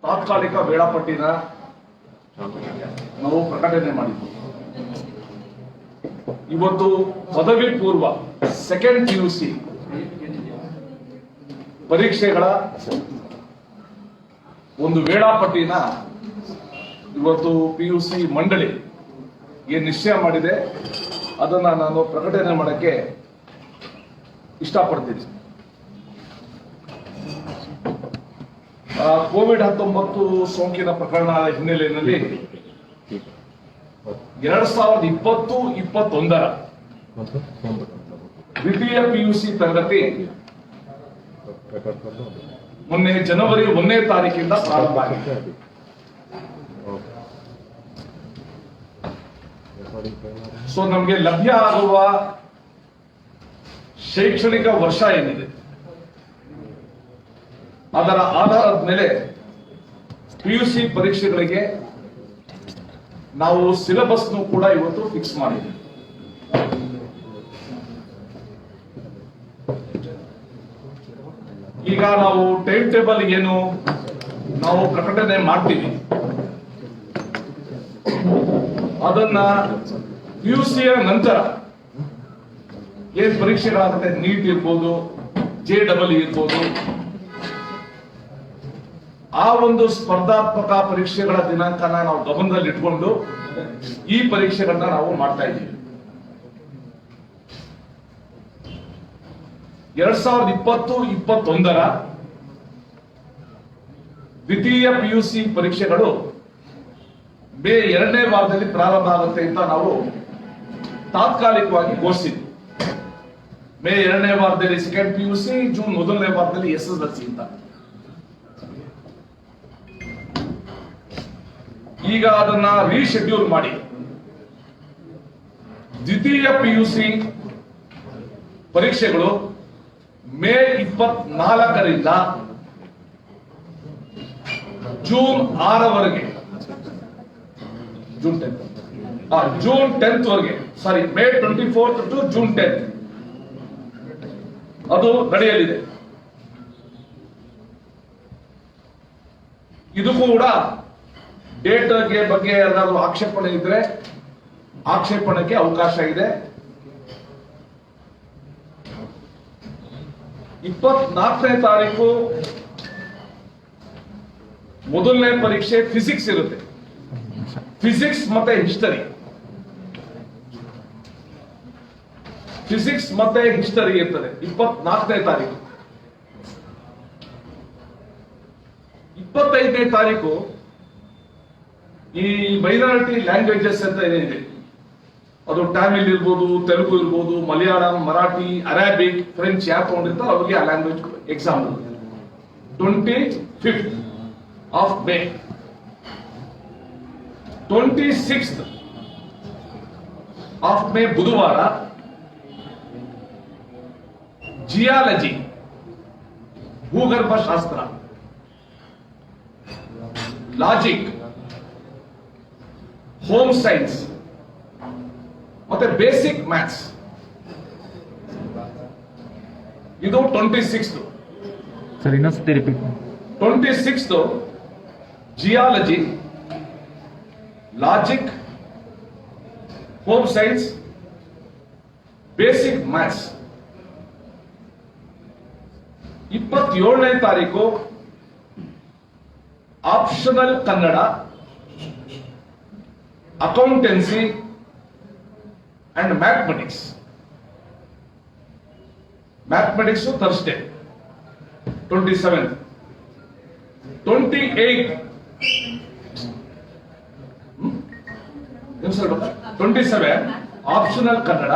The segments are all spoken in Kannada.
ತಾತ್ಕಾಲಿಕ ವೇಳಾಪಟ್ಟಿನ ನಾವು ಪ್ರಕಟಣೆ ಮಾಡಿದ್ವಿ. ಇವತ್ತು ಪದವಿ ಪೂರ್ವ ಸೆಕೆಂಡ್ PUC ಪರೀಕ್ಷೆಗಳ ಒಂದು ವೇಳಾಪಟ್ಟಿನ ಇವತ್ತು PUC ಮಂಡಳಿ ಏನ್ ನಿಶ್ಚಯ ಮಾಡಿದೆ ಅದನ್ನ ನಾನು ಪ್ರಕಟಣೆ ಮಾಡಕ್ಕೆ ಇಷ್ಟಪಡ್ತೀನಿ. ಕೋವಿಡ್-19 ಸೋಂಕಿನ ಪ್ರಕರಣದ ಹಿನ್ನೆಲೆಯಲ್ಲಿ 2020-21 ದ್ವಿತೀಯ PUC ತರಗತಿ ಮೊನ್ನೆ ಜನವರಿ 1ನೇ ತಾರೀಕಿಂದ ಪ್ರಾರಂಭ ಆಗಿದೆ. ಸೊ ನಮಗೆ ಲಭ್ಯ ಆಗುವ ಶೈಕ್ಷಣಿಕ ವರ್ಷ ಏನಿದೆ ಅದರ ಆಧಾರದ ಮೇಲೆ PUC ಪರೀಕ್ಷೆಗಳಿಗೆ ನಾವು ಸಿಲೆಬಸ್ ಕೂಡ ಇವತ್ತು ಫಿಕ್ಸ್ ಮಾಡಿದ್ದೀವಿ. ಈಗ ನಾವು ಟೈಮ್ ಟೇಬಲ್ ಏನು ನಾವು ಪ್ರಕಟಣೆ ಮಾಡ್ತೀವಿ ಅದನ್ನ PUC ನಂತರ ಏನ್ ಪರೀಕ್ಷೆಗಳಾಗುತ್ತೆ, ನೀಟ್ ಇರ್ಬೋದು, JEE ಇರ್ಬೋದು, ಆ ಒಂದು ಸ್ಪರ್ಧಾತ್ಮಕ ಪರೀಕ್ಷೆಗಳ ದಿನಾಂಕನ ನಾವು ಗಮನದಲ್ಲಿ ಇಟ್ಕೊಂಡು ಈ ಪರೀಕ್ಷೆಗಳನ್ನ ನಾವು ಮಾಡ್ತಾ ಇದ್ದೀವಿ. 2020-21 ದ್ವಿತೀಯ PUC ಪರೀಕ್ಷೆಗಳು ಮೇ 2ನೇ ವಾರದಲ್ಲಿ ಪ್ರಾರಂಭ ಆಗುತ್ತೆ ಅಂತ ನಾವು ತಾತ್ಕಾಲಿಕವಾಗಿ ಘೋಷಿಸಿದ್ವಿ. ಮೇ 2ನೇ ವಾರದಲ್ಲಿ ಸೆಕೆಂಡ್ PUC, ಜೂನ್ 1ನೇ ವಾರದಲ್ಲಿ SSLC ಅಂತ. ಈಗ ಅದನ್ನ ರೀಶೆಡ್ಯೂಲ್ ಮಾಡಿ ದ್ವಿತೀಯ PUC ಪರೀಕ್ಷೆಗಳು ಮೇ 24ರಿಂದ ಜೂನ್ 6ರವರೆಗೆ, ಜೂನ್ 10th ವರೆಗೆ, ಸಾರಿ May 24th to June 10th ಅದು ನಡೆಯಲಿದೆ. ಇದು ಕೂಡ ಡೇಟ್ ಬಗ್ಗೆ ಏನಾದರೂ ಆಕ್ಷೇಪಣೆ ಇದ್ರೆ ಆಕ್ಷೇಪಣೆಗೆ ಅವಕಾಶ ಇದೆ. 24ನೇ ತಾರೀಕು ಮೊದಲನೇ ಪರೀಕ್ಷೆ ಫಿಸಿಕ್ಸ್ ಇರುತ್ತೆ. ಫಿಸಿಕ್ಸ್ ಮತ್ತೆ ಹಿಸ್ಟರಿ, ಫಿಸಿಕ್ಸ್ ಮತ್ತೆ ಹಿಸ್ಟರಿ ಇರ್ತದೆ 24ನೇ ತಾರೀಕು. 25ನೇ ತಾರೀಕು ಈ ಮೈನಾರಿಟಿ ಲ್ಯಾಂಗ್ವೇಜಸ್ ಅಂತ ಏನಿದೆ ಅದು ತಮಿಳ್ ಇರ್ಬೋದು, ತೆಲುಗು ಇರ್ಬೋದು, ಮಲಯಾಳಂ, ಮರಾಠಿ, ಅರೇಬಿಕ್, ಫ್ರೆಂಚ್ ಯಾರು ತಗೊಂಡಿರ್ತಾರೆ ಅವ್ರಿಗೆ ಆ language exam 25th of May. 26th of May ಬುಧವಾರ ಜಿಯಾಲಜಿ, ಭೂಗರ್ಭಶಾಸ್ತ್ರ, ಲಾಜಿಕ್, ಹೋಮ್ ಸೈನ್ಸ್ ಮತ್ತೆ ಬೇಸಿಕ್ ಮ್ಯಾಥ್ಸ್ ಇದು 26th. ಸರ್ ಇನ್ನೊಂದ್ಸತಿ repeat. 26th geology, logic, home science, basic maths. 27ನೇ ತಾರೀಕು optional Kannada, accountancy and mathematics. Mathematics Thursday 27th. 27 optional Kannada,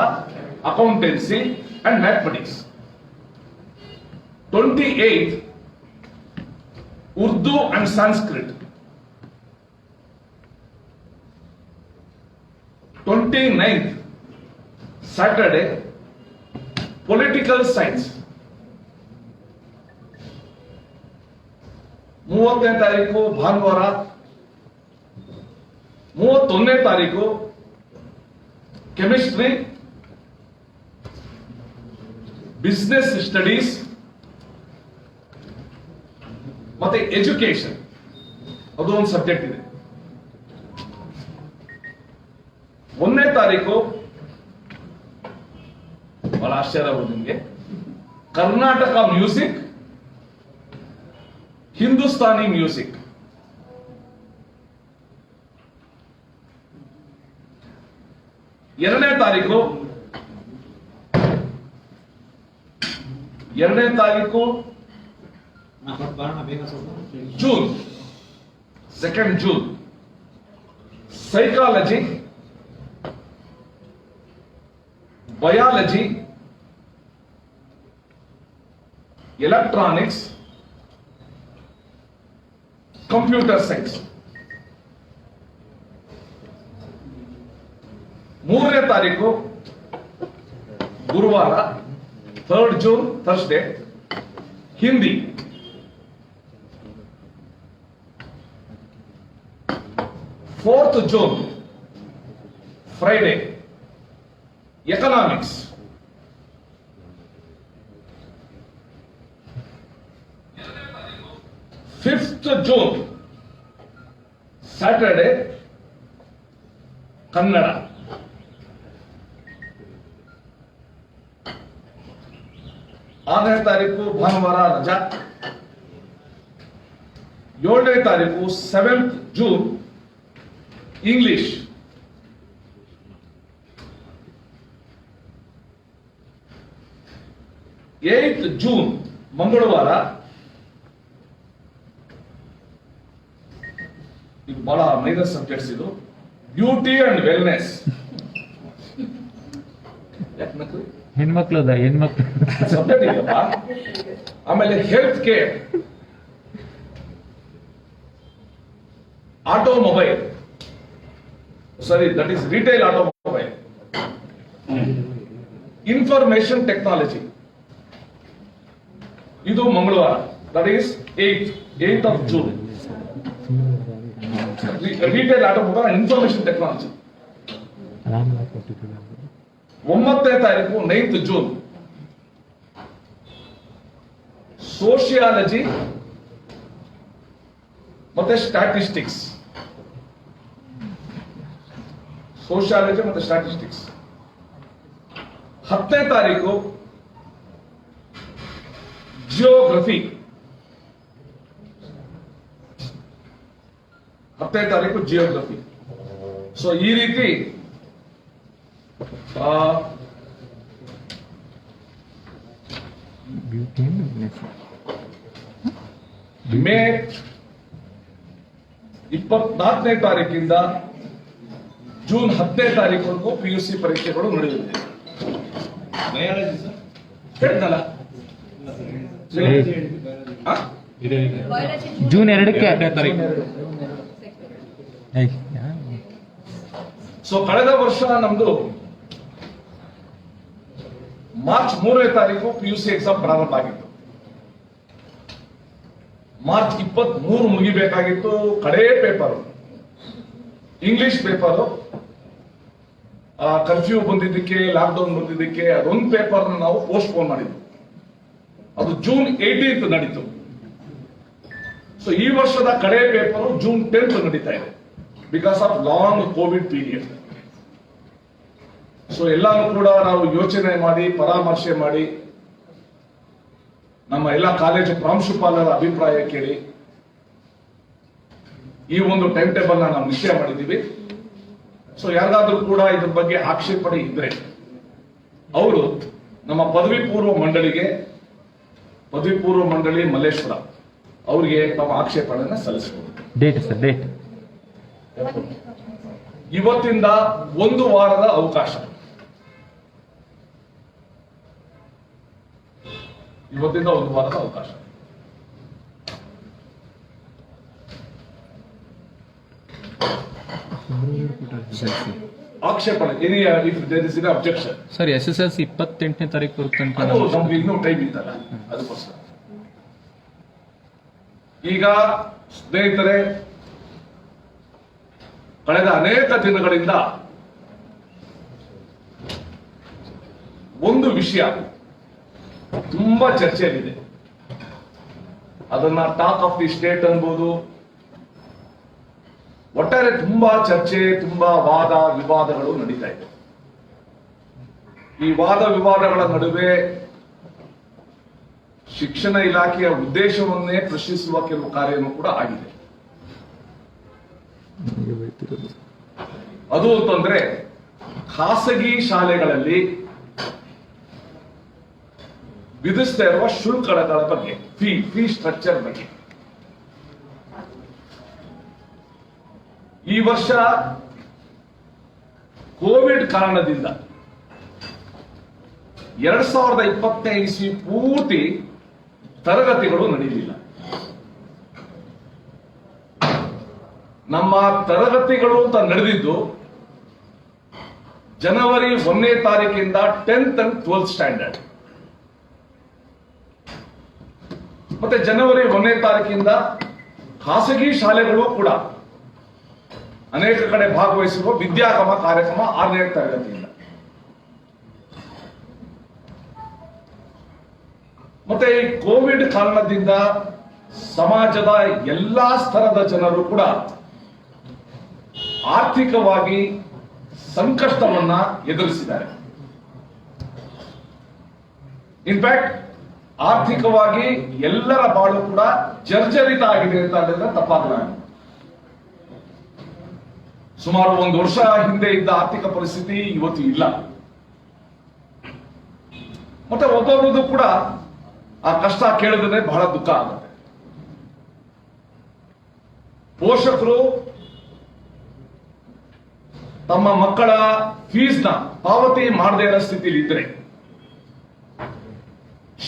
accountancy and mathematics. 28 Urdu and Sanskrit. 29th Saturday political science. 30ನೇ ತಾರೀಕು ಭಾನುವಾರ. 31ನೇ ತಾರೀಕು ಕೆಮಿಸ್ಟ್ರಿ, ಬಿಸಿನೆಸ್ ಸ್ಟಡೀಸ್, ಮತ್ತೆ ಎಜುಕೇಶನ್ ಅದು ಒಂದು ಸಬ್ಜೆಕ್ಟ್ ಇದೆ. 1ನೇ ತಾರೀಕು ಬಹಳ ಆಶ್ಚರ್ಯ ಆಗೋದು ನಿಮಗೆ, ಕರ್ನಾಟಕ ಮ್ಯೂಸಿಕ್, ಹಿಂದೂಸ್ತಾನಿ ಮ್ಯೂಸಿಕ್. ಎರಡನೇ ತಾರೀಕು June 2 June psychology, biology, electronics, computer science. 3ನೇ ತಾರೀಕು ಗುರುವಾರ 3 June Thursday Hindi. 4th June Friday economics. 5th June Saturday Kannada. 6ನೇ ತಾರೀಕು ಭಾನುವಾರ ರಜಾ. 7ನೇ ತಾರೀಕು 7th June English. 8th June ಮಂಗಳವಾರ, ಇದು ಬಹಳ ಮೈನರ್ ಸಬ್ಜೆಕ್ಟ್ಸ್, ಇದು ಬ್ಯೂಟಿ ಅಂಡ್ ವೆಲ್ನೆಸ್. ಹೆಣ್ಮಕ್ಳು ಸಬ್ಜೆಕ್ಟ್ ಇದೆಯಪ್ಪ. ಆಮೇಲೆ health care, automobile, sorry that is retail automobile, information technology. ಇದು ಮಂಗಳವಾರ, that is 8th of June. Retail automobile and information technology. 9ನೇ ತಾರೀಕು 9th ಜೂನ್ ಸೋಷಿಯಾಲಜಿ ಮತ್ತೆ ಸ್ಟ್ಯಾಟಿಸ್ಟಿಕ್ಸ್. ಸೋಷಿಯಾಲಜಿ ಮತ್ತೆ ಸ್ಟ್ಯಾಟಿಸ್ಟಿಕ್ಸ್. 10ನೇ ತಾರೀಕು ಜಿಯೋಗ್ರಫಿ. 10ನೇ ತಾರೀಕು ಜಿಯೋಗ್ರಫಿ. ಸೊ ಈ ರೀತಿ ಮೇ 24ನೇ ತಾರೀಕಿಂದ ಜೂನ್ 10ನೇ ತಾರೀಕುವರೆಗೂ PUC ಪರೀಕ್ಷೆಗಳು ನಡೆಯುತ್ತೆ. ಹೇಳಿದ್ನಲ್ಲ, ಜೂನ್ 2ಕ್ಕೆ. ಸೊ ಕಳೆದ ವರ್ಷ ನಮ್ದು ಮಾರ್ಚ್ 3ನೇ ತಾರೀಕು PUC ಎಕ್ಸಾಮ್ ಪ್ರಾರಂಭ ಆಗಿತ್ತು. ಮಾರ್ಚ್ 23 ಮುಗಿಬೇಕಾಗಿತ್ತು. ಕಡೇ ಪೇಪರ್ ಇಂಗ್ಲಿಷ್ ಪೇಪರ್. ಕರ್ಫ್ಯೂ ಬಂದಿದ್ದಕ್ಕೆ, ಲಾಕ್ಡೌನ್ ಬಂದಿದ್ದಕ್ಕೆ ಅದೊಂದು ಪೇಪರ್ ನಾವು ಪೋಸ್ಟ್ಪೋನ್ ಮಾಡಿದ್ವಿ. ಅದು ಜೂನ್ 18th ನಡೀತು. ಸೊ ಈ ವರ್ಷದ ಕಡೆ ಪೇಪರ್ ಜೂನ್ 10th ನಡೀತಾ ಇದೆ, because of long Covid period. So ಎಲ್ಲಾನು ಕೂಡ ನಾವು ಯೋಚನೆ ಮಾಡಿ, ಪರಾಮರ್ಶೆ ಮಾಡಿ, ನಮ್ಮ ಎಲ್ಲ ಕಾಲೇಜು ಪ್ರಾಂಶುಪಾಲರ ಅಭಿಪ್ರಾಯ ಕೇಳಿ ಈ ಒಂದು ಟೈಮ್ ಟೇಬಲ್ ನಾವು ನಿಶ್ಚಯ ಮಾಡಿದ್ದೀವಿ. ಸೊ ಯಾರಿಗಾದ್ರೂ ಕೂಡ ಇದ್ರ ಬಗ್ಗೆ ಆಕ್ಷೇಪಣೆ ಇದ್ರೆ ಅವರು ನಮ್ಮ ಪದವಿ ಪೂರ್ವ ಮಂಡಳಿ ಮಲ್ಲೇಶ್ವರ ಅವರಿಗೆ ತಮ್ಮ ಆಕ್ಷೇಪಣೆಯನ್ನು ಸಲ್ಲಿಸಬಹುದು. ಡೇಟ್ ಸರ್, ಡೇಟ್ ಇವತ್ತಿಂದ 1 ವಾರದ ಅವಕಾಶ. ಇವತ್ತಿಂದ 1 ವಾರದ ಅವಕಾಶ. ಆಕ್ಷೇಪಣೆ if there is objection. Sir, SSLC 28ನೇ ತಾರೀಕು ತನಕ ಅದು ನಮ್ಗೆ ಇನ್ನೂ ಟೈಮ್ ಇತ್ತಲ್ಲ, ಅದಕ್ಕೋಸ್ಕರ. ಈಗ ಸ್ನೇಹಿತರೆ, ಕಳೆದ ಅನೇಕ ದಿನಗಳಿಂದ ಒಂದು ವಿಷಯ ತುಂಬಾ ಚರ್ಚೆಯಲ್ಲಿದೆ. ಅದನ್ನ ಟಾಕ್ ಆಫ್ ದಿ ಸ್ಟೇಟ್ ಅನ್ಬೋದು. ಒಟ್ಟಾರೆ ತುಂಬಾ ಚರ್ಚೆ, ತುಂಬಾ ವಾದ ವಿವಾದಗಳು ನಡೀತಾ ಇದೆ. ಈ ವಾದ ವಿವಾದಗಳ ನಡುವೆ ಶಿಕ್ಷಣ ಇಲಾಖೆಯ ಉದ್ದೇಶವನ್ನೇ ಪ್ರಶ್ನಿಸುವ ಕೆಲವು ಕಾರ್ಯನೂ ಕೂಡ ಆಗಿದೆ. ಅದು ಅಂತಂದ್ರೆ ಖಾಸಗಿ ಶಾಲೆಗಳಲ್ಲಿ ವಿಧಿಸ್ತಾ ಇರುವ ಶುಲ್ಕಗಳ ಬಗ್ಗೆ, ಫೀ ಸ್ಟ್ರಕ್ಚರ್ ಬಗ್ಗೆ. ಈ ವರ್ಷ ಕೋವಿಡ್ ಕಾರಣದಿಂದ 2020ನೇ ಇಸ್ವಿ ಪೂರ್ತಿ ತರಗತಿಗಳು ನಡೆಯಲಿಲ್ಲ. ನಮ್ಮ ತರಗತಿಗಳು ಅಂತ ನಡೆದಿದ್ದು ಜನವರಿ 1ನೇ ತಾರೀಕಿಂದ 10th and 12th ಸ್ಟ್ಯಾಂಡರ್ಡ್, ಮತ್ತೆ ಜನವರಿ 1ನೇ ತಾರೀಕಿಂದ ಖಾಸಗಿ ಶಾಲೆಗಳು ಕೂಡ ಅನೇಕ ಕಡೆ ಭಾಗವಹಿಸಿರುವ ವಿದ್ಯಾಗಮ ಕಾರ್ಯಕ್ರಮ 6ನೇ ತರಗತಿಯಿಂದ. ಮತ್ತೆ ಈ ಕೋವಿಡ್ ಕಾರಣದಿಂದ ಸಮಾಜದ ಎಲ್ಲಾ ಸ್ತರದ ಜನರು ಕೂಡ ಆರ್ಥಿಕವಾಗಿ ಸಂಕಷ್ಟವನ್ನ ಎದುರಿಸಿದ್ದಾರೆ. ಇನ್ಫ್ಯಾಕ್ಟ್ ಆರ್ಥಿಕವಾಗಿ ಎಲ್ಲರ ಬಾಳು ಕೂಡ ಜರ್ಜರಿತ ಆಗಿದೆ ಅಂತ ಹೇಳಿದ್ರೆ ತಪ್ಪಾಗಲ್ಲ. ಸುಮಾರು 1 ವರ್ಷ ಹಿಂದೆ ಇದ್ದ ಆರ್ಥಿಕ ಪರಿಸ್ಥಿತಿ ಇವತ್ತು ಇಲ್ಲ. ಮತ್ತೆ ಒಬ್ಬೊಬ್ಬರದು ಕೂಡ ಆ ಕಷ್ಟ ಕೇಳಿದ್ರೆ ಬಹಳ ದುಃಖ ಆಗುತ್ತೆ. ಪೋಷಕರು ತಮ್ಮ ಮಕ್ಕಳ ಫೀಸ್ನ ಪಾವತಿ ಮಾಡದೇ ಇರೋ ಸ್ಥಿತಿಲಿ ಇದ್ರೆ,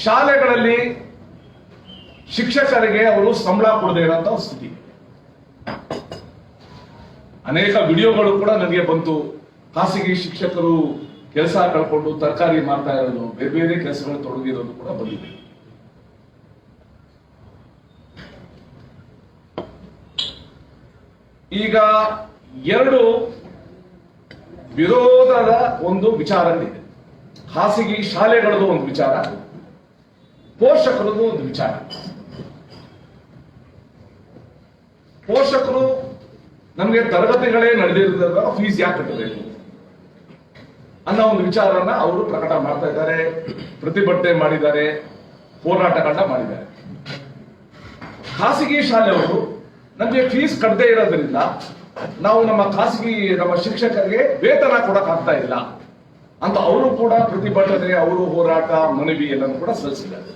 ಶಾಲೆಗಳಲ್ಲಿ ಶಿಕ್ಷಕರಿಗೆ ಅವರು ಸಂಬಳ ಕೊಡದೇ ಇರೋಂಥ ಸ್ಥಿತಿ. ಅನೇಕ ವಿಡಿಯೋಗಳು ಕೂಡ ನನಗೆ ಬಂತು. ಖಾಸಗಿ ಶಿಕ್ಷಕರು ಕೆಲಸ ಕಳ್ಕೊಂಡು ತರಕಾರಿ ಮಾಡ್ತಾ ಇರೋದು, ಬೇರೆ ಬೇರೆ ಕೆಲಸಗಳು ತೊಡಗಿರೋದು ಕೂಡ ಬಂದಿದೆ. ಈಗ 2 ವಿರೋಧದ ಒಂದು ವಿಚಾರಗಳಿದೆ. ಖಾಸಗಿ ಶಾಲೆಗಳದ್ದು ಒಂದು ವಿಚಾರ, ಪೋಷಕರದ್ದು ಒಂದು ವಿಚಾರ. ಪೋಷಕರು ನಮಗೆ ತರಗತಿಗಳೇ ನಡೆದಿರೋದ್ರಿಂದ ಫೀಸ್ ಯಾಕೆ ಕಟ್ಟಬೇಕು ಅನ್ನೋ ಒಂದು ವಿಚಾರನ ಅವರು ಪ್ರಕಟ ಮಾಡ್ತಾ ಇದ್ದಾರೆ, ಪ್ರತಿಭಟನೆ ಮಾಡಿದ್ದಾರೆ, ಹೋರಾಟಗಳನ್ನ ಮಾಡಿದ್ದಾರೆ. ಖಾಸಗಿ ಶಾಲೆಯವರು ನಮಗೆ ಫೀಸ್ ಕಟ್ಟದೇ ಇರೋದ್ರಿಂದ ನಾವು ನಮ್ಮ ಶಿಕ್ಷಕರಿಗೆ ವೇತನ ಕೊಡಕ್ ಆಗ್ತಾ ಇಲ್ಲ ಅಂತ ಅವರು ಕೂಡ ಪ್ರತಿಭಟನೆ, ಅವರು ಹೋರಾಟ, ಮನವಿ ಎಲ್ಲನೂ ಕೂಡ ಸಲ್ಲಿಸಿದ್ದಾರೆ.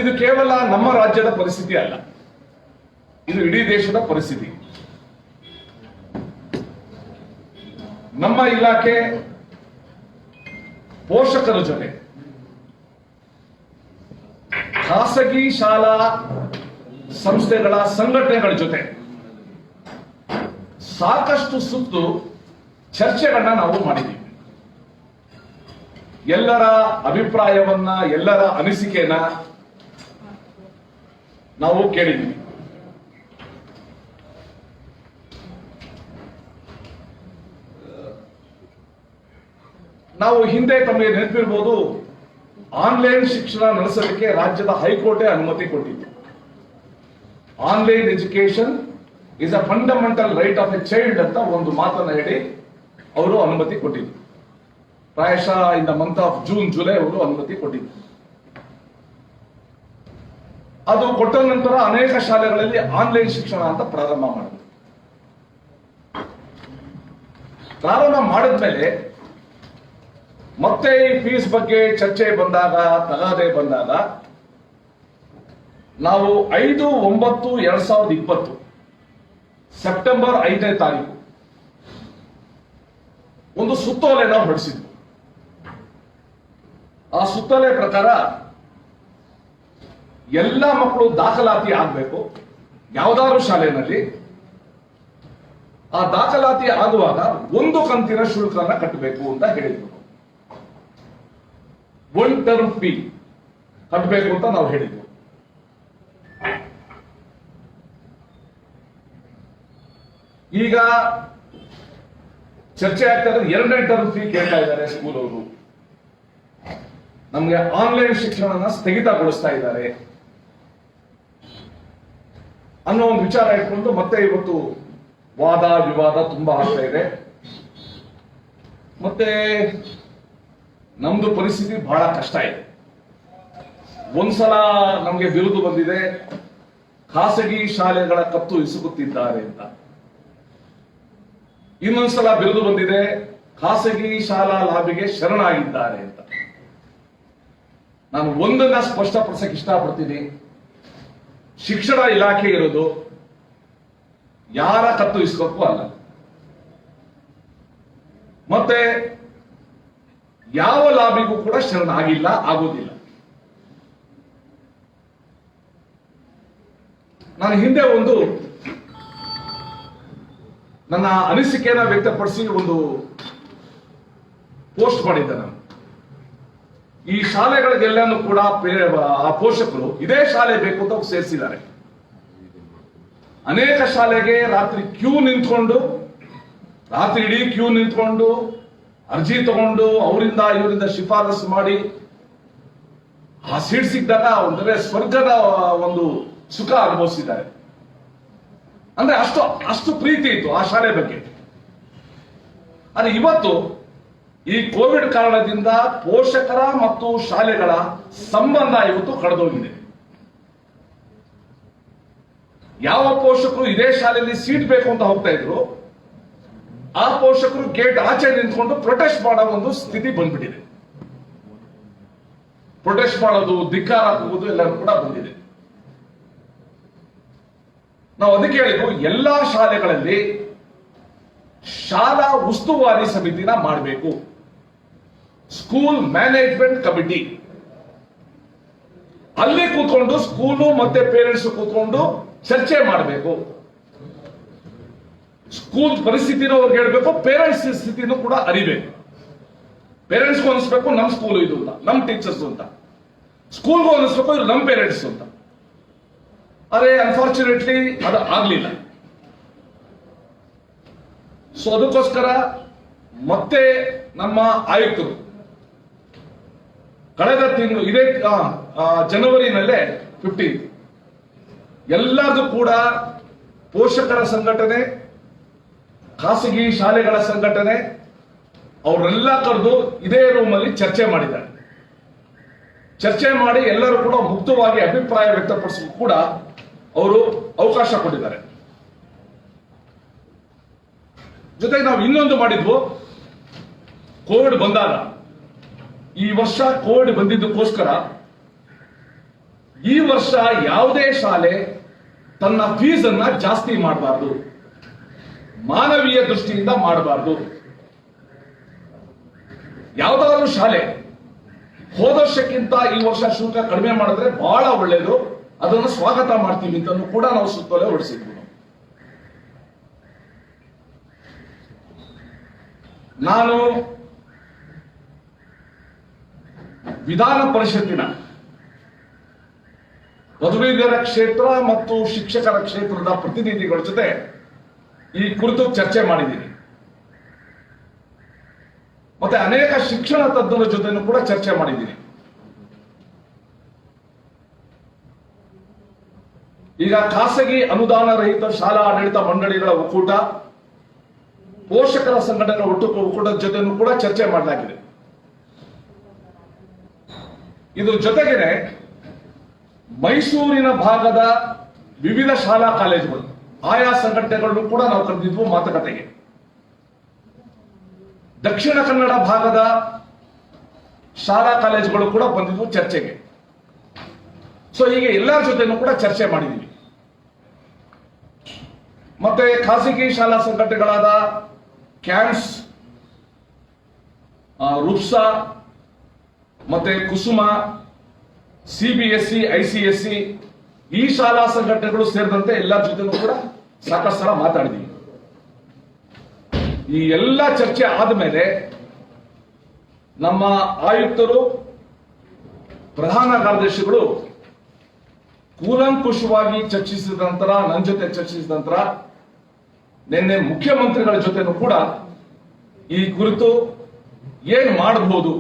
ಇದು ಕೇವಲ ನಮ್ಮ ರಾಜ್ಯದ ಪರಿಸ್ಥಿತಿ ಅಲ್ಲ, ಇದು ಇಡೀ ದೇಶದ ಪರಿಸ್ಥಿತಿ. ನಮ್ಮ ಇಲಾಖೆ ಪೋಷಕರ ಜೊತೆ ಖಾಸಗಿ ಶಾಲಾ ಸಂಸ್ಥೆಗಳ ಸಂಘಟನೆಗಳ ಜೊತೆ ಸಾಕಷ್ಟು ಸುತ್ತು ಚರ್ಚೆಗಳನ್ನ ನಾವು ಮಾಡಿದ್ದೀವಿ. ಎಲ್ಲರ ಅಭಿಪ್ರಾಯವನ್ನ, ಎಲ್ಲರ ಅನಿಸಿಕೆಯನ್ನ ನಾವು ಕೇಳಿದ್ದೀವಿ. ನಾವು ಹಿಂದೆ ತಮಗೆ ನೆನಪಿರ್ಬೋದು, ಆನ್ಲೈನ್ ಶಿಕ್ಷಣ ನಡೆಸಲಿಕ್ಕೆ ರಾಜ್ಯದ ಹೈಕೋರ್ಟೇ ಅನುಮತಿ ಕೊಟ್ಟಿತ್ತು. Online education is a fundamental right of A child ಅಂತ ಒಂದು ಮಾತನ್ನ ಹೇಳಿ ಅವರು ಅನುಮತಿ ಕೊಟ್ಟಿದ್ರು. ಪ್ರಾಯಶಃ in the month of June, July ಅವರು ಅನುಮತಿ ಕೊಟ್ಟಿದ್ರು. ಅದು ಕೊಟ್ಟ ನಂತರ ಅನೇಕ ಶಾಲೆಗಳಲ್ಲಿ ಆನ್ಲೈನ್ ಶಿಕ್ಷಣ ಅಂತ ಪ್ರಾರಂಭ ಮಾಡಿದ್ರು. ಪ್ರಾರಂಭ ಮಾಡಿದ್ಮೇಲೆ ಮತ್ತೆ ಈ ಫೀಸ್ ಬಗ್ಗೆ ಚರ್ಚೆ ಬಂದಾಗ, ತಗಾದೆ ಬಂದಾಗ, ನಾವು 5/9/2020 ಸೆಪ್ಟೆಂಬರ್ 5ನೇ ತಾರೀಕು ಒಂದು ಸುತ್ತೋಲೆನ ಹೊರಡಿಸಿದ್ವಿ. ಆ ಸುತ್ತೋಲೆ ಪ್ರಕಾರ ಎಲ್ಲ ಮಕ್ಕಳು ದಾಖಲಾತಿ ಆಗಬೇಕು ಯಾವ್ದಾದ್ರು ಶಾಲೆಯಲ್ಲಿ. ಆ ದಾಖಲಾತಿ ಆಗುವಾಗ 1 ಕಂತಿನ ಶುಲ್ಕನ ಕಟ್ಟಬೇಕು ಅಂತ ಹೇಳಿದ್ವಿ. 1 ಟರ್ಮ್ ಫೀ ಕಟ್ಟಬೇಕು ಅಂತ ನಾವು ಹೇಳಿದ್ವಿ. ಈಗ ಚರ್ಚೆ ಆಗ್ತಾ ಇರೋದು 2ನೇ ಟರ್ಮ್ ಫೀ ಕೇಳ್ತಾ ಇದ್ದಾರೆ ಸ್ಕೂಲ್ ಅವರು. ನಮ್ಗೆ ಆನ್ಲೈನ್ ಶಿಕ್ಷಣನ ಸ್ಥಗಿತಗೊಳಿಸ್ತಾ ಇದ್ದಾರೆ. ಅನ್ನೋ ಒಂದು ವಿಚಾರ ಇಟ್ಕೊಂಡು ಮತ್ತೆ ಇವತ್ತು ವಾದ ವಿವಾದ ತುಂಬಾ ಆಗ್ತಾ ಇದೆ. ಮತ್ತೆ ನಮ್ದು ಪರಿಸ್ಥಿತಿ ಬಹಳ ಕಷ್ಟ ಇದೆ. ಒಂದ್ಸಲ ನಮ್ಗೆ ಬಿರುದು ಬಂದಿದೆ, ಖಾಸಗಿ ಶಾಲೆಗಳ ಕತ್ತು ಇಸುಕುತ್ತಿದ್ದಾರೆ ಅಂತ. ಇನ್ನೊಂದ್ಸಲ ಬಿರುದು ಬಂದಿದೆ, ಖಾಸಗಿ ಶಾಲಾ ಲಾಬಿಗೆ ಶರಣಾಗಿದ್ದಾರೆ ಅಂತ. ನಾನು ಒಂದನ್ನ ಸ್ಪಷ್ಟಪಡಿಸಕ್ಕೆ ಇಷ್ಟಪಡ್ತೀನಿ, ಶಿಕ್ಷಣ ಇಲಾಖೆ ಇರೋದು ಯಾರ ಕತ್ತು ಇಸ್ಕೋಕ್ಕೂ ಅಲ್ಲ, ಮತ್ತೆ ಯಾವ ಲಾಬಿಗೂ ಕೂಡ ಶರಣಾಗಿಲ್ಲ, ಆಗೋದಿಲ್ಲ. ನಾನು ಹಿಂದೆ ಒಂದು ನನ್ನ ಅನಿಸಿಕೆಯನ್ನ ವ್ಯಕ್ತಪಡಿಸಿ ಒಂದು ಪೋಸ್ಟ್ ಮಾಡಿದ್ದೆ. ನಾನು ಈ ಶಾಲೆಗಳಿಗೆಲ್ಲನೂ ಕೂಡ ಆ ಪೋಷಕರು ಇದೇ ಶಾಲೆ ಬೇಕು ಅಂತ ಸೇರಿಸಿದ್ದಾರೆ. ಅನೇಕ ಶಾಲೆಗೆ ರಾತ್ರಿ ಇಡೀ ಕ್ಯೂ ನಿಂತ್ಕೊಂಡು ಅರ್ಜಿ ತಗೊಂಡು ಅವರಿಂದ ಇವರಿಂದ ಶಿಫಾರಸು ಮಾಡಿ ಆ ಸೀಟ್ ಸಿಕ್ಕಿದಾಗ ಒಂದರೆ ಸ್ವರ್ಗದ ಒಂದು ಸುಖ ಅನುಭವಿಸಿದ್ದಾರೆ. ಅಂದ್ರೆ ಅಷ್ಟು ಪ್ರೀತಿ ಇತ್ತು ಆ ಶಾಲೆ ಬಗ್ಗೆ. ಆದ್ರೆ ಇವತ್ತು ಈ ಕೋವಿಡ್ ಕಾರಣದಿಂದ ಪೋಷಕರ ಮತ್ತು ಶಾಲೆಗಳ ಸಂಬಂಧ ಇವತ್ತು ಕಳೆದೋಗಿದೆ. ಯಾವ ಪೋಷಕರು ಇದೇ ಶಾಲೆಯಲ್ಲಿ ಸೀಟ್ ಬೇಕು ಅಂತ ಹೋಗ್ತಾ ಇದ್ರು, ಆ ಪೋಷಕರು ಗೇಟ್ ಆಚೆ ನಿಂತ್ಕೊಂಡು ಪ್ರೊಟೆಸ್ಟ್ ಮಾಡೋ ಒಂದು ಸ್ಥಿತಿ ಬಂದ್ಬಿಟ್ಟಿದೆ. ಪ್ರೊಟೆಸ್ಟ್ ಮಾಡೋದು, ಧಿಕ್ಕಾರ ಹಾಕುವುದು ಎಲ್ಲರೂ ಕೂಡ ಬಂದಿದೆ. ನಾವು ಅದಕ್ಕೆ ಹೇಳಿದ್ವು, ಎಲ್ಲಾ ಶಾಲೆಗಳಲ್ಲಿ ಶಾಲಾ ಉಸ್ತುವಾರಿ ಸಮಿತಿನ ಮಾಡಬೇಕು, ಸ್ಕೂಲ್ ಮ್ಯಾನೇಜ್ಮೆಂಟ್ ಕಮಿಟಿ. ಅಲ್ಲಿ ಕೂತ್ಕೊಂಡು ಸ್ಕೂಲು ಮತ್ತೆ ಪೇರೆಂಟ್ಸ್ ಕೂತ್ಕೊಂಡು ಚರ್ಚೆ ಮಾಡಬೇಕು. ಸ್ಕೂಲ್ ಪರಿಸ್ಥಿತಿನೂ ಅವ್ರಿಗೆ ಹೇಳ್ಬೇಕು, ಪೇರೆಂಟ್ಸ್ ಸ್ಥಿತಿನೂ ಕೂಡ ಅರಿಬೇಕು. ಪೇರೆಂಟ್ಸ್ಗೂ ಅನಿಸ್ಬೇಕು ನಮ್ ಸ್ಕೂಲ್ ಇದು ಅಂತ, ನಮ್ ಟೀಚರ್ಸ್ ಅಂತ. ಸ್ಕೂಲ್ಗೂ ಅನಿಸ್ಬೇಕು ಇದು ನಮ್ ಪೇರೆಂಟ್ಸ್ ಅಂತ. ಅರೆ ಅನ್ಫಾರ್ಚುನೇಟ್ಲಿ ಅದು ಆಗ್ಲಿಲ್ಲ. ಸೊ ಅದಕ್ಕೋಸ್ಕರ ಮತ್ತೆ ನಮ್ಮ ಆಯುಕ್ತರು ಕಳೆದ ತಿಂಗಳು ಇದೇ ಜನವರಿನಲ್ಲೇ 15 ಎಲ್ಲದೂ ಕೂಡ ಪೋಷಕರ ಸಂಘಟನೆ, ಖಾಸಗಿ ಶಾಲೆಗಳ ಸಂಘಟನೆ ಅವರೆಲ್ಲ ಕರೆದು ಇದೇ ರೂಮಲ್ಲಿ ಚರ್ಚೆ ಮಾಡಿದ್ದಾರೆ. ಚರ್ಚೆ ಮಾಡಿ ಎಲ್ಲರೂ ಕೂಡ ಮುಕ್ತವಾಗಿ ಅಭಿಪ್ರಾಯ ವ್ಯಕ್ತಪಡಿಸಲು ಕೂಡ ಅವರು ಅವಕಾಶ ಕೊಟ್ಟಿದ್ದಾರೆ. ಜೊತೆಗೆ ನಾವು ಇನ್ನೊಂದು ಮಾಡಿದ್ವು, ಕೋವಿಡ್ ಬಂದಾಗ ಈ ವರ್ಷ ಕೋವಿಡ್ ಬಂದಿದ್ದಕ್ಕೋಸ್ಕರ ಈ ವರ್ಷ ಯಾವುದೇ ಶಾಲೆ ತನ್ನ ಫೀಸ್ ಅನ್ನ ಜಾಸ್ತಿ ಮಾಡಬಾರ್ದು, ಮಾನವೀಯ ದೃಷ್ಟಿಯಿಂದ ಮಾಡಬಾರ್ದು. ಯಾವುದಾದ್ರೂ ಶಾಲೆ ಹೋದ ವರ್ಷಕ್ಕಿಂತ ಈ ವರ್ಷ ಶುಲ್ಕ ಕಡಿಮೆ ಮಾಡಿದ್ರೆ ಬಹಳ ಒಳ್ಳೆಯದು, ಅದನ್ನು ಸ್ವಾಗತ ಮಾಡ್ತೀವಿ ಅಂತ ಕೂಡ ನಾವು ಸುತ್ತೋಲೆ ಹೊರಡಿಸಿದ್ವಿ. ನಾನು ವಿಧಾನ ಪರಿಷತ್ತಿನ ಪದವೀಧರ ಕ್ಷೇತ್ರ ಮತ್ತು ಶಿಕ್ಷಕರ ಕ್ಷೇತ್ರದ ಪ್ರತಿನಿಧಿಗಳ ಜೊತೆ ಈ ಕುರಿತು ಚರ್ಚೆ ಮಾಡಿದ್ದೀನಿ. ಮತ್ತೆ ಅನೇಕ ಶಿಕ್ಷಣ ತಜ್ಞರ ಜೊತೆನೂ ಕೂಡ ಚರ್ಚೆ ಮಾಡಿದ್ದೀನಿ. ಈಗ ಖಾಸಗಿ ಅನುದಾನ ರಹಿತ ಶಾಲಾ ಆಡಳಿತ ಮಂಡಳಿಗಳ ಒಕ್ಕೂಟ, ಪೋಷಕರ ಸಂಘಟನೆಗಳ ಒಕ್ಕೂಟದ ಜೊತೆನೂ ಕೂಡ ಚರ್ಚೆ ಮಾಡಲಾಗಿದೆ. ಇದ್ರ ಜೊತೆಗೇನೆ ಮೈಸೂರಿನ ಭಾಗದ ವಿವಿಧ ಶಾಲಾ ಕಾಲೇಜುಗಳು, ಆಯಾ ಸಂಘಟನೆಗಳನ್ನು ಕೂಡ ನಾವು ಕರೆದಿದ್ವು ಮಾತುಕತೆಗೆ. ದಕ್ಷಿಣ ಕನ್ನಡ ಭಾಗದ ಶಾಲಾ ಕಾಲೇಜುಗಳು ಕೂಡ ಬಂದಿದ್ವು ಚರ್ಚೆಗೆ. ಸೊ ಹೀಗೆ ಎಲ್ಲರ ಜೊತೆನೂ ಕೂಡ ಚರ್ಚೆ ಮಾಡಿದ್ದೀವಿ. ಮತ್ತೆ ಖಾಸಗಿ ಶಾಲಾ ಸಂಘಟನೆಗಳಾದ ಕ್ಯಾನ್ಸ್, ರುಪ್ಸಾ, ಮತ್ತೆ ಕುಸುಮ, CBSE, ICSE ಈ ಶಾಲಾ ಸಂಘಟನೆಗಳು ಸೇರಿದಂತೆ ಎಲ್ಲರ ಜೊತೆನೂ ಕೂಡ ಸಾಕಷ್ಟು ಸಲ ಮಾತಾಡಿದ್ದೀವಿ. ಈ ಎಲ್ಲ ಚರ್ಚೆ ಆದಮೇಲೆ ನಮ್ಮ ಆಯುಕ್ತರು, ಪ್ರಧಾನ ಕಾರ್ಯದರ್ಶಿಗಳು ಕೂಲಂಕುಷವಾಗಿ ಚರ್ಚಿಸಿದ ನಂತರ, ನನ್ನ ಜೊತೆ ಚರ್ಚಿಸಿದ ನಂತರ ನಿನ್ನೆ ಮುಖ್ಯಮಂತ್ರಿಗಳ ಜೊತೆನೂ ಕೂಡ ಈ ಕುರಿತು ಏನ್ ಮಾಡಬಹುದು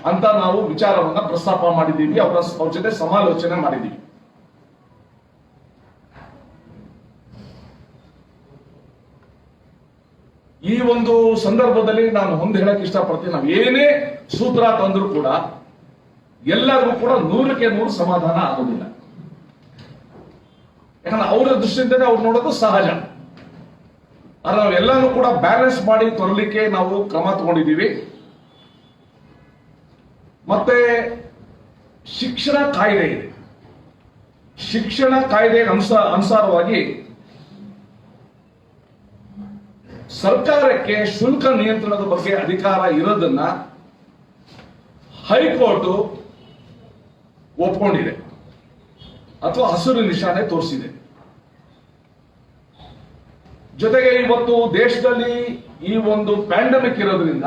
ಅಂತ ನಾವು ವಿಚಾರವನ್ನ ಪ್ರಸ್ತಾಪ ಮಾಡಿದ್ದೀವಿ. ಅವ್ರ ಜೊತೆ ಸಮಾಲೋಚನೆ ಮಾಡಿದ್ದೀವಿ. ಈ ಒಂದು ಸಂದರ್ಭದಲ್ಲಿ ನಾನು ಒಂದು ಹೇಳಕ್ ಇಷ್ಟಪಡ್ತೀನಿ, ನಾವು ಏನೇ ಸೂತ್ರ ತಂದ್ರೂ ಕೂಡ ಎಲ್ಲರಿಗೂ ಕೂಡ 100% ಸಮಾಧಾನ ಆಗೋದಿಲ್ಲ. ಯಾಕಂದ್ರೆ ಅವರ ದೃಷ್ಟಿಯಿಂದಲೇ ಅವ್ರು ನೋಡೋದು ಸಹಜ. ಆದ್ರೆ ನಾವೆಲ್ಲಾನು ಕೂಡ ಬ್ಯಾಲೆನ್ಸ್ ಮಾಡಿ ತರಲಿಕ್ಕೆ ನಾವು ಕ್ರಮ ತಗೊಂಡಿದ್ದೀವಿ. ಮತ್ತೆ ಶಿಕ್ಷಣ ಕಾಯ್ದೆ ಇದೆ. ಶಿಕ್ಷಣ ಕಾಯ್ದೆ ಅನುಸಾರವಾಗಿ ಸರ್ಕಾರಕ್ಕೆ ಶುಲ್ಕ ನಿಯಂತ್ರಣದ ಬಗ್ಗೆ ಅಧಿಕಾರ ಇರೋದನ್ನ ಹೈಕೋರ್ಟ್ ಒಪ್ಕೊಂಡಿದೆ ಅಥವಾ ಹಸಿರು ನಿಶಾನೆ ತೋರಿಸಿದೆ. ಜೊತೆಗೆ ಇವತ್ತು ದೇಶದಲ್ಲಿ ಈ ಒಂದು ಪ್ಯಾಂಡಮಿಕ್ ಇರೋದ್ರಿಂದ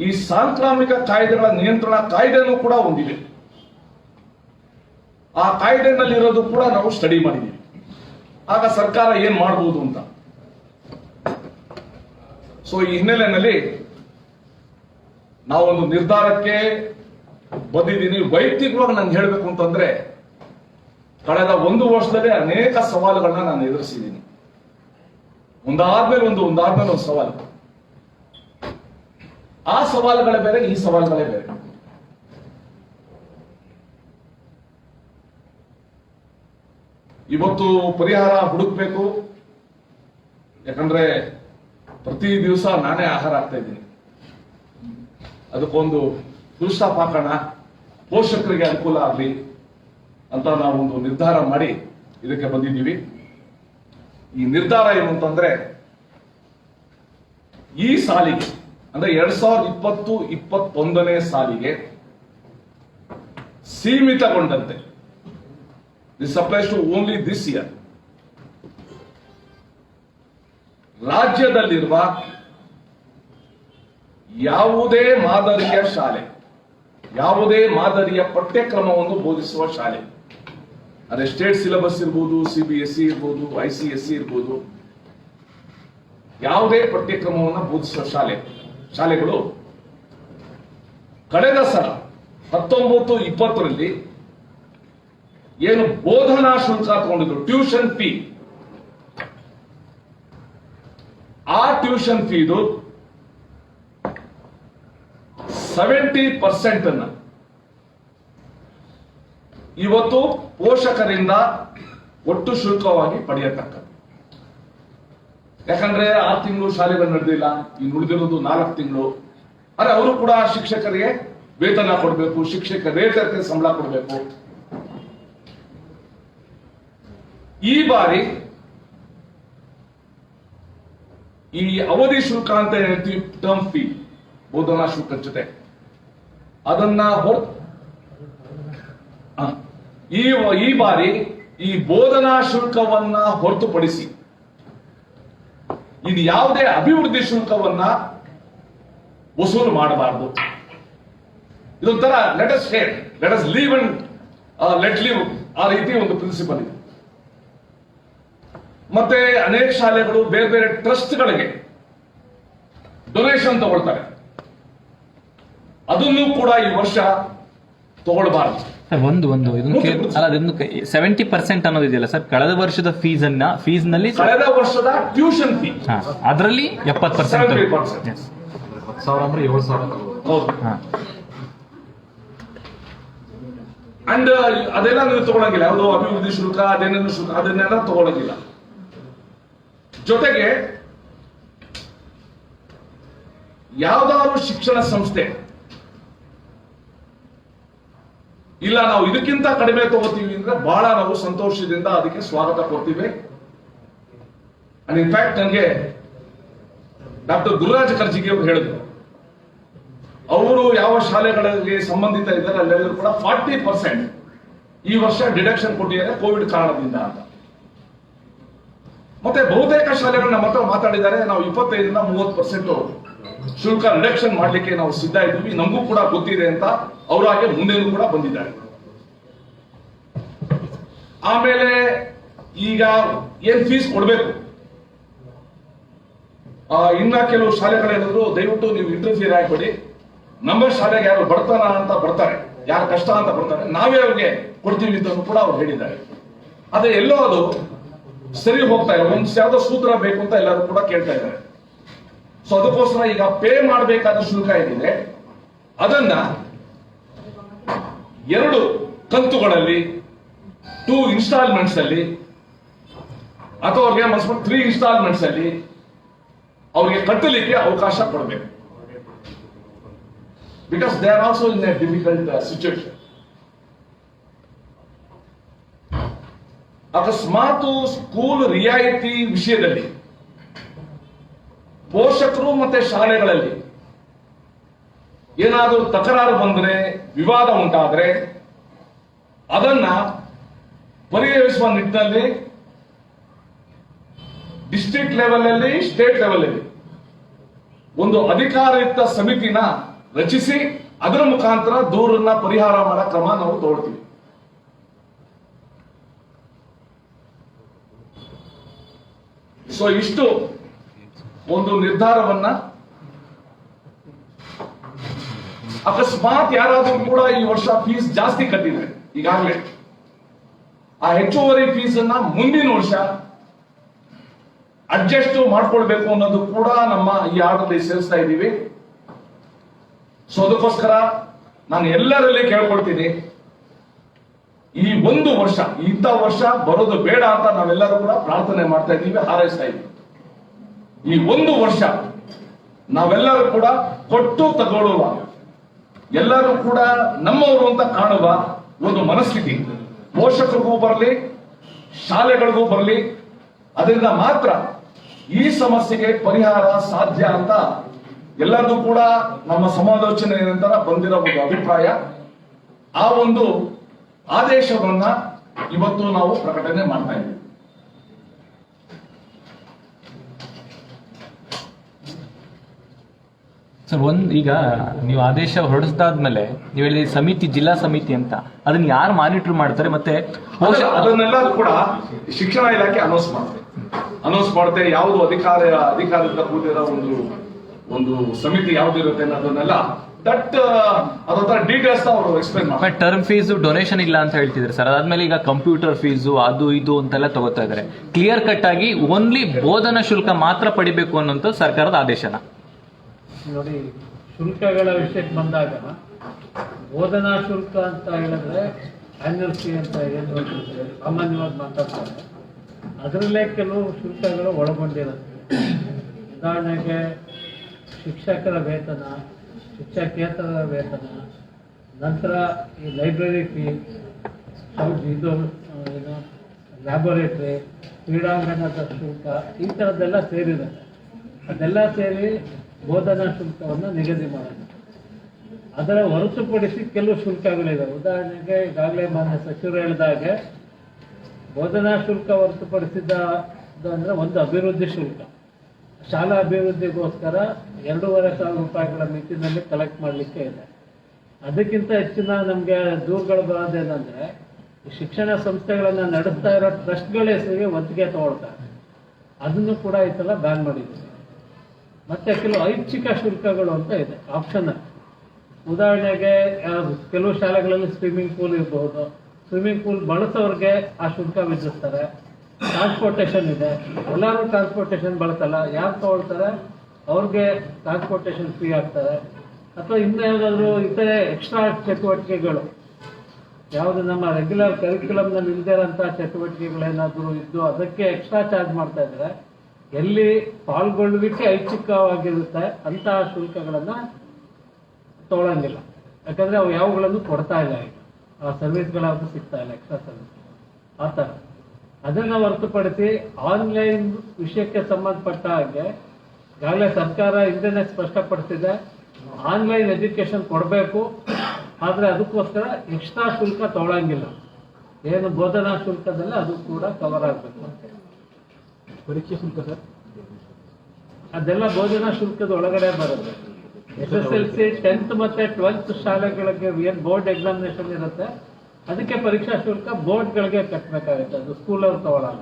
ಈ ಸಾಂಕ್ರಾಮಿಕ ಕಾಯ್ದೆಗಳ ನಿಯಂತ್ರಣ ಕಾಯ್ದೆನೂ ಕೂಡ ಹೊಂದಿದೆ. ಆ ಕಾಯ್ದೆನಲ್ಲಿರೋದು ಕೂಡ ನಾವು ಸ್ಟಡಿ ಮಾಡಿದ್ದೀವಿ. ಆಗ ಸರ್ಕಾರ ಏನ್ ಮಾಡಬಹುದು ಅಂತ. ಸೊ ಈ ಹಿನ್ನೆಲೆಯಲ್ಲಿ ನಾವೊಂದು ನಿರ್ಧಾರಕ್ಕೆ ಬಂದಿದ್ದೀನಿ. ವೈಯಕ್ತಿಕವಾಗಿ ನಾನು ಹೇಳಬೇಕು ಅಂತಂದ್ರೆ, ಕಳೆದ 1 ವರ್ಷದಲ್ಲಿ ಅನೇಕ ಸವಾಲುಗಳನ್ನ ನಾನು ಎದುರಿಸಿದ್ದೀನಿ. ಒಂದಾದ್ಮೇಲೆ ಒಂದು ಸವಾಲು. ಆ ಸವಾಲುಗಳೇ ಬೇರೆ, ಈ ಸವಾಲುಗಳೇ ಬೇರೆ. ಇವತ್ತು ಪರಿಹಾರ ಹುಡುಕ್ಬೇಕು. ಯಾಕಂದ್ರೆ ಪ್ರತಿ ದಿವಸ ನಾನೇ ಆಹಾರ ಆಗ್ತಾ ಇದ್ದೀನಿ. ಅದಕ್ಕೊಂದು ಫುಲ್ ಸ್ಟಾಪ್ ಹಾಕೋಣ, ಪೋಷಕರಿಗೆ ಅನುಕೂಲ ಆಗಲಿ ಅಂತ ನಾವೊಂದು ನಿರ್ಧಾರ ಮಾಡಿ ಇದಕ್ಕೆ ಬಂದಿದ್ದೀವಿ. ಈ ನಿರ್ಧಾರ ಏನು ಅಂತಂದ್ರೆ, ಈ ಸಾಲಿಗೆ ಅಂದ್ರೆ 2020-21ನೇ ಸಾಲಿಗೆ ಸೀಮಿತಗೊಂಡಂತೆ, this applies to only this year, ರಾಜ್ಯದಲ್ಲಿರುವ ಯಾವುದೇ ಮಾದರಿಯ ಶಾಲೆ, ಯಾವುದೇ ಮಾದರಿಯ ಪಠ್ಯಕ್ರಮವನ್ನು ಬೋಧಿಸುವ ಶಾಲೆ, ಅದೇ ಸ್ಟೇಟ್ ಸಿಲೆಬಸ್ ಇರ್ಬೋದು, CBSE ಇರ್ಬೋದು, ICSE ಇರ್ಬೋದು, ಯಾವುದೇ ಪಠ್ಯಕ್ರಮವನ್ನು ಬೋಧಿಸುವ ಶಾಲೆಗಳು ಕಳೆದ ಸಲ 19-20ರಲ್ಲಿ ಏನು ಬೋಧನಾ ಶುಲ್ಕ ತಗೊಂಡಿದ್ರು, ಟ್ಯೂಷನ್ ಫೀ, ಆ ಟ್ಯೂಷನ್ ಫೀದು 70% ಅನ್ನ ಇವತ್ತು ಪೋಷಕರಿಂದ ಒಟ್ಟು ಶುಲ್ಕವಾಗಿ ಪಡೆಯತಕ್ಕದ್ದು. ಯಾಕಂದ್ರೆ 6 ತಿಂಗಳು ಶಾಲೆಗಳು ನಡೆದಿಲ್ಲ, ಈ ಉಳಿದಿರೋದು 4 ತಿಂಗಳು. ಆದ್ರೆ ಅವರು ಕೂಡ ಶಿಕ್ಷಕರಿಗೆ ವೇತನ ಕೊಡಬೇಕು, ಶಿಕ್ಷಕರಿಗೆ ಸಂಬಳ ಕೊಡಬೇಕು. ಈ ಬಾರಿ ಈ ಅವಧಿ ಶುಲ್ಕ ಅಂತ ಹೇಳ್ತೀವಿ, ಟರ್ಮ್ ಫೀ, ಬೋಧನಾ ಶುಲ್ಕ ಜೊತೆ ಅದನ್ನ ಈ ಬಾರಿ ಈ ಬೋಧನಾ ಶುಲ್ಕವನ್ನ ಹೊರತುಪಡಿಸಿ ಇದು ಯಾವುದೇ ಅಭಿವೃದ್ಧಿ ಶುಲ್ಕವನ್ನ ವಸೂಲು ಮಾಡಬಾರದು. ಇದೊಂಥರ let us leave and let leave, ಆ ರೀತಿ ಒಂದು ಪ್ರಿನ್ಸಿಪಲ್ ಇದೆ. ಮತ್ತೆ ಅನೇಕ ಶಾಲೆಗಳು ಬೇರೆ ಬೇರೆ ಟ್ರಸ್ಟ್ಗಳಿಗೆ ಡೊನೇಷನ್ ತಗೊಳ್ತಾರೆ, ಅದನ್ನು ಕೂಡ ಈ ವರ್ಷ ತಗೊಳ್ಬಾರದು. ಒಂದು ಇದನ್ನು 70% ಅನ್ನೋದಿದೆಯಲ್ಲ ಸರ್, ಕಳೆದ ವರ್ಷದ ಫೀಸ್ ನಲ್ಲಿ ಕಳೆದ ವರ್ಷದ ಟ್ಯೂಷನ್ ಫೀ ಅದರಲ್ಲಿ 70%. 10,000 ಅಂದ್ರೆ 7,000. ಹೌದು. ಅಂಡ್ ಅದೆಲ್ಲ ನೀವು ತಗೊಳಂಗಿಲ್ಲ, ಯಾವುದೋ ಅಭಿವೃದ್ಧಿ ಶುಲ್ಕ ಅದೇನೇನು ಶುಲ್ಕ ಅದನ್ನೆಲ್ಲ ತಗೊಳಂಗಿಲ್ಲ. ಜೊತೆಗೆ ಯಾವ್ದಾದ್ರು ಶಿಕ್ಷಣ ಸಂಸ್ಥೆ ಇಲ್ಲ ನಾವು ಇದಕ್ಕಿಂತ ಕಡಿಮೆ ತಗೋತೀವಿ ಅಂದ್ರೆ ಬಹಳ ನಾವು ಸಂತೋಷದಿಂದ ಅದಕ್ಕೆ ಸ್ವಾಗತ ಕೊಡ್ತೀವಿ. ಅಂಡ್ ಇನ್ಫ್ಯಾಕ್ಟ್ ನನಗೆ ಡಾಕ್ಟರ್ ಗುರುರಾಜ್ ಕರ್ಜಿಗೆ ಅವರು ಹೇಳಿದ್ರು, ಅವರು ಯಾವ ಶಾಲೆಗಳಿಗೆ ಸಂಬಂಧಿತ ಇದ್ದಾರೆ ಅಲ್ಲೆಲ್ಲರೂ ಕೂಡ 40% ಈ ವರ್ಷ ಡಿಡಕ್ಷನ್ ಕೊಟ್ಟಿದ್ದಾರೆ ಕೋವಿಡ್ ಕಾರಣದಿಂದ ಅಂತ. ಮತ್ತೆ ಬಹುತೇಕ ಶಾಲೆಗಳು ನಮ್ಮ ಹತ್ರ ಮಾತಾಡಿದ್ದಾರೆ, ನಾವು 25-30% ಶುಲ್ಕ ರಿಡಕ್ಷನ್ ಮಾಡ್ಲಿಕ್ಕೆ ನಾವು ಸಿದ್ಧ ಇದ್ದೀವಿ, ನಮಗೂ ಕೂಡ ಗೊತ್ತಿದೆ ಅಂತ ಅವರಾಗೆ ಮುಂದೆನೂ ಕೂಡ ಬಂದಿದ್ದಾರೆ. ಆಮೇಲೆ ಈಗ ಏನ್ ಫೀಸ್ ಕೊಡ್ಬೇಕು, ಇನ್ನ ಕೆಲವು ಶಾಲೆಗಳು ಹೇಳಿದ್ರು, ದಯವಿಟ್ಟು ನೀವು ಇಂಟರ್ಫಿಯರ್ ಆಗ್ಬೇಡಿ, ನಮ್ಮ ಶಾಲೆಗೆ ಯಾರು ಬಡತನ ಅಂತ ಬರ್ತಾರೆ, ಯಾರು ಕಷ್ಟ ಅಂತ ಬರ್ತಾರೆ, ನಾವೇ ಅವ್ರಿಗೆ ಕೊಡ್ತೀವಿ ಅಂತ ಕೂಡ ಅವ್ರು ಹೇಳಿದ್ದಾರೆ. ಅದೇ ಎಲ್ಲೋ ಅದು ಸರಿ ಹೋಗ್ತಾ ಇಲ್ಲ. ಒಂದು ಯಾವ್ದೋ ಸೂತ್ರ ಬೇಕು ಅಂತ ಎಲ್ಲರೂ ಕೂಡ ಕೇಳ್ತಾ ಇದ್ದಾರೆ. ಸೊ ಅದಕ್ಕೋಸ್ಕರ ಈಗ ಪೇ ಮಾಡಬೇಕಾದ ಶುಲ್ಕ ಏನಿದೆ ಅದನ್ನ 2 ಕಂತುಗಳಲ್ಲಿ 2 ಇನ್ಸ್ಟಾಲ್ಮೆಂಟ್ಸ್ ಅಲ್ಲಿ ಅಥವಾ ಅವ್ರಿಗೆ 3 ಇನ್ಸ್ಟಾಲ್ಮೆಂಟ್ಸ್ ಅಲ್ಲಿ ಅವ್ರಿಗೆ ಕಟ್ಟಲಿಕ್ಕೆ ಅವಕಾಶ ಕೊಡಬೇಕು. Because they are also in a difficult situation. ಅಕಸ್ಮಾತ್ ಸ್ಕೂಲ್ ರಿಯಾಯಿತಿ ವಿಷಯದಲ್ಲಿ ಪೋಷಕರು ಮತ್ತೆ ಶಾಲೆಗಳಲ್ಲಿ ಏನಾದರೂ ತಕರಾರು ಬಂದರೆ, ವಿವಾದ ಉಂಟಾದರೆ ಅದನ್ನ ಪರಿಹರಿಸುವ ನಿಟ್ಟಿನಲ್ಲಿ ಡಿಸ್ಟ್ರಿಕ್ಟ್ ಲೆವೆಲ್ ಅಲ್ಲಿ, ಸ್ಟೇಟ್ ಲೆವೆಲ್ ಅಲ್ಲಿ ಒಂದು ಅಧಿಕಾರಯುಕ್ತ ಸಮಿತಿನ ರಚಿಸಿ ಅದರ ಮುಖಾಂತರ ದೂರನ್ನ ಪರಿಹಾರ ಮಾಡೋ ಕ್ರಮ ನಾವು ತಗೊಳ್ತೀವಿ. ಸೊ ಇಷ್ಟು ಒಂದು ನಿರ್ಧಾರವನ್ನ, ಅಕಸ್ಮಾತ್ ಯಾರಾದ್ರೂ ಕೂಡ ಈ ವರ್ಷ ಫೀಸ್ ಜಾಸ್ತಿ ಕಟ್ಟಿದ್ರೆ ಈಗಾಗಲೇ ಆ ಹೆಚ್ಚುವರಿ ಫೀಸ್ ಅನ್ನ ಮುಂದಿನ ವರ್ಷ ಅಡ್ಜಸ್ಟ್ ಮಾಡ್ಕೊಳ್ಬೇಕು ಅನ್ನೋದು ಕೂಡ ನಮ್ಮ ಈ ಆರ್ಡರ್ ಸೇರಿಸ್ತಾ ಇದ್ದೀವಿ. ಸೊ ಅದಕ್ಕೋಸ್ಕರ ನಾನು ಎಲ್ಲರಲ್ಲಿ ಕೇಳ್ಕೊಳ್ತೀನಿ, ಈ ಒಂದು ವರ್ಷ, ಇಂಥ ವರ್ಷ ಬರೋದು ಬೇಡ ಅಂತ ನಾವೆಲ್ಲರೂ ಕೂಡ ಪ್ರಾರ್ಥನೆ ಮಾಡ್ತಾ ಇದ್ದೀವಿ, ಹಾರೈಸ್ತಾ ಇದ್ದೀವಿ. ಈ ಒಂದು ವರ್ಷ ನಾವೆಲ್ಲರೂ ಕೂಡ ಕೊಟ್ಟು ತಗೊಳ್ಳುವ, ಎಲ್ಲರೂ ಕೂಡ ನಮ್ಮವರು ಅಂತ ಕಾಣುವ ಒಂದು ಮನಸ್ಥಿತಿ ಪೋಷಕರಿಗೂ ಬರಲಿ, ಶಾಲೆಗಳಿಗೂ ಬರಲಿ. ಅದರಿಂದ ಮಾತ್ರ ಈ ಸಮಸ್ಯೆಗೆ ಪರಿಹಾರ ಸಾಧ್ಯ ಅಂತ ಎಲ್ಲರಿಗೂ ಕೂಡ ನಮ್ಮ ಸಮಾಲೋಚನೆ ನಂತರ ಬಂದಿರೋ ಒಂದು ಅಭಿಪ್ರಾಯ. ಆ ಒಂದು ಆದೇಶವನ್ನ ಇವತ್ತು ನಾವು ಪ್ರಕಟಣೆ ಮಾಡ್ತಾ ಇದ್ದೀವಿ. ಸರ್, ಈಗ ನೀವು ಆದೇಶ ಹೊರಡಿಸಿದಾದ್ಮೇಲೆ ನೀವು ಹೇಳಿ ಸಮಿತಿ, ಜಿಲ್ಲಾ ಸಮಿತಿ ಅಂತ, ಅದನ್ನ ಯಾರು ಮಾನಿಟರ್ ಮಾಡ್ತಾರೆ? ಮತ್ತೆ ಅದನ್ನೆಲ್ಲ ಕೂಡ ಶಿಕ್ಷಣ ಇಲಾಖೆ ಅನೌನ್ಸ್ ಮಾಡುತ್ತೆ. ಯಾವುದು ಅಧಿಕಾರದಿಂದ ಕೂಡಿರೋ ಒಂದು ಸಮಿತಿ ಯಾವ್ದಿರುತ್ತೆ ಅನ್ನೋದನ್ನೆಲ್ಲ ಅದರ ಡೀಟೇಲ್ಸ್ ಅವರು ಎಕ್ಸ್ಪ್ಲೈನ್ ಮಾಡ್ತಾರೆ. ಟರ್ಮ್ ಫೀಸು ಡೊನೇಷನ್ ಇಲ್ಲ ಅಂತ ಹೇಳ್ತಿದ್ರು ಸರ್. ಅದಾದ್ಮೇಲೆ ಈಗ ಕಂಪ್ಯೂಟರ್ ಫೀಸು ಅದು ಇದು ಅಂತೆಲ್ಲ ತಗೋತಾ ಇದ್ದಾರೆ. ಕ್ಲಿಯರ್ ಕಟ್ ಆಗಿ ಓನ್ಲಿ ಬೋಧನಾ ಶುಲ್ಕ ಮಾತ್ರ ಪಡಿಬೇಕು ಅನ್ನೋಂಥ ಸರ್ಕಾರದ ಆದೇಶನ. ನೋಡಿ, ಶುಲ್ಕಗಳ ವಿಷಯಕ್ಕೆ ಬಂದಾಗ ಬೋಧನಾ ಶುಲ್ಕ ಅಂತ ಹೇಳಿದ್ರೆ ಆನ್ಯುವಲ್ ಫೀ ಅಂತ ಏನು ಸಾಮಾನ್ಯವಾಗಿ ಮಾತಾಡ್ತಾರೆ, ಅದರಲ್ಲೇ ಕೆಲವು ಶುಲ್ಕಗಳು ಒಳಗೊಂಡಿರುತ್ತೆ. ಉದಾಹರಣೆಗೆ ಶಿಕ್ಷಕರ ವೇತನ, ಶಿಕ್ಷಕೇತರ ವೇತನ, ನಂತರ ಈ ಲೈಬ್ರರಿ ಫೀ, ಇದು ಏನು ಲ್ಯಾಬೊರೇಟ್ರಿ, ಕ್ರೀಡಾಂಗಣದ ಶುಲ್ಕ, ಈ ಥರದ್ದೆಲ್ಲ ಸೇರಿರುತ್ತೆ. ಅದೆಲ್ಲ ಸೇರಿ ಬೋಧನಾ ಶುಲ್ಕವನ್ನು ನಿಗದಿ ಮಾಡೋದು. ಅದರ ಹೊರತುಪಡಿಸಿ ಕೆಲವು ಶುಲ್ಕಗಳಿವೆ. ಉದಾಹರಣೆಗೆ ಈಗಾಗಲೇ ಮಾನ್ಯ ಸಚಿವರು ಹೇಳಿದಾಗೆ ಬೋಧನಾ ಶುಲ್ಕ ಹೊರತುಪಡಿಸಿದ ಅಂದರೆ ಒಂದು ಅಭಿವೃದ್ಧಿ ಶುಲ್ಕ, ಶಾಲಾ ಅಭಿವೃದ್ಧಿಗೋಸ್ಕರ 2,500 ರೂಪಾಯಿಗಳ ಮಿತಿನಲ್ಲಿ ಕಲೆಕ್ಟ್ ಮಾಡಲಿಕ್ಕೆ ಇದೆ. ಅದಕ್ಕಿಂತ ಹೆಚ್ಚಿನ ನಮಗೆ ದೂರುಗಳು ಬರೋದೇನೆಂದರೆ, ಶಿಕ್ಷಣ ಸಂಸ್ಥೆಗಳನ್ನು ನಡೆಸ್ತಾ ಇರೋ ಟ್ರಸ್ಟ್ಗಳ ಹೆಸರಿಗೆ ಒತ್ತಿಗೆ ತಗೊಳ್ತಾರೆ. ಅದನ್ನು ಕೂಡ ಈ ಸಲ ಬ್ಯಾನ್ ಮಾಡಿದ್ದೀವಿ. ಮತ್ತು ಕೆಲವು ಐಚ್ಛಿಕ ಶುಲ್ಕಗಳು ಅಂತ ಇದೆ, ಆಪ್ಷನಲ್. ಉದಾಹರಣೆಗೆ ಕೆಲವು ಶಾಲೆಗಳಲ್ಲಿ ಸ್ವಿಮ್ಮಿಂಗ್ ಪೂಲ್ ಇರಬಹುದು, ಸ್ವಿಮ್ಮಿಂಗ್ ಪೂಲ್ ಬಳಸೋರಿಗೆ ಆ ಶುಲ್ಕ ವಿಧಿಸ್ತಾರೆ. ಟ್ರಾನ್ಸ್ಪೋರ್ಟೇಷನ್ ಇದೆ, ಎಲ್ಲರೂ ಟ್ರಾನ್ಸ್ಪೋರ್ಟೇಷನ್ ಬಳಸಲ್ಲ, ಯಾರು ತಗೊಳ್ತಾರೆ ಅವ್ರಿಗೆ ಟ್ರಾನ್ಸ್ಪೋರ್ಟೇಷನ್ ಫೀ ಆಗ್ತಾರೆ. ಅಥವಾ ಇನ್ನೂ ಯಾವುದಾದ್ರೂ ಇತರೆ ಎಕ್ಸ್ಟ್ರಾ ಚಟುವಟಿಕೆಗಳು, ಯಾವುದು ನಮ್ಮ ರೆಗ್ಯುಲರ್ ಕರಿಕ್ಯುಲಮ್ನಲ್ಲಿ ಇಲ್ದಿರೋಂಥ ಚಟುವಟಿಕೆಗಳೇನಾದರೂ ಇದ್ದು ಅದಕ್ಕೆ ಎಕ್ಸ್ಟ್ರಾ ಚಾರ್ಜ್ ಮಾಡ್ತಾ ಇದ್ದಾರೆ. ಎಲ್ಲಿ ಪಾಲ್ಗೊಳ್ಳುವಿಕೆ ಐಚ್ಛಿಕವಾಗಿರುತ್ತೆ ಅಂತಹ ಶುಲ್ಕಗಳನ್ನು ತಗೊಳ್ಳಂಗಿಲ್ಲ. ಯಾಕಂದರೆ ಅವು ಯಾವುಗಳನ್ನು ಕೊಡ್ತಾ ಇಲ್ಲ, ಈಗ ಆ ಸರ್ವಿಸ್ಗಳಾದರೂ ಸಿಗ್ತಾ ಇಲ್ಲ, ಎಕ್ಸ್ಟ್ರಾ ಸರ್ವಿಸ್ ಆ ಥರ. ಅದನ್ನು ಹೊರತುಪಡಿಸಿ ಆನ್ಲೈನ್ ವಿಷಯಕ್ಕೆ ಸಂಬಂಧಪಟ್ಟ ಹಾಗೆ ಈಗಾಗಲೇ ಸರ್ಕಾರ ಹಿಂದೆನೇ ಸ್ಪಷ್ಟಪಡಿಸಿದೆ, ಆನ್ಲೈನ್ ಎಜುಕೇಷನ್ ಕೊಡಬೇಕು, ಆದರೆ ಅದಕ್ಕೋಸ್ಕರ ಎಕ್ಸ್ಟ್ರಾ ಶುಲ್ಕ ತಗೊಳ್ಳಂಗಿಲ್ಲ. ಏನು ಬೋಧನಾ ಶುಲ್ಕದಲ್ಲ ಅದು ಕೂಡ ಕವರ್ ಆಗಬೇಕು. ಪರೀಕ್ಷೆ ಶುಲ್ಕ ಸರ್, ಅದೆಲ್ಲ ಬೋಧನಾ ಶುಲ್ಕದ ಒಳಗಡೆ ಬರುತ್ತೆ. SSLC 10th ಮತ್ತು 12th ಶಾಲೆಗಳಿಗೆ ಏನು ಬೋರ್ಡ್ ಎಕ್ಸಾಮಿನೇಷನ್ ಇರುತ್ತೆ ಅದಕ್ಕೆ ಪರೀಕ್ಷಾ ಶುಲ್ಕ ಬೋರ್ಡ್ಗಳಿಗೆ ಕಟ್ಟಬೇಕಾಗುತ್ತೆ, ಅದು ಸ್ಕೂಲ್ ಅವ್ರು ತಗೊಳ್ಳಲ್ಲ.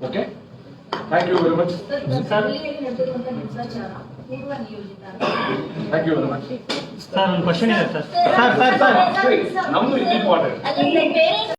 Okay, thank you very much. ಶಾಲೆಯಲ್ಲಿ ನಡೆದಿರುವಂತಹ ಹಿಂಸಾಚಾರ ಪೂರ್ವ ನಿಯೋಜಿತ thank you very much. Sir ಒಂದು ಕ್ವಶನ್ ಇದೆ ಸರ್. ನಮ್ದು ಇಂಪಾರ್ಟೆಂಟ್ ಅಲ್ಲ ಬೇರೆ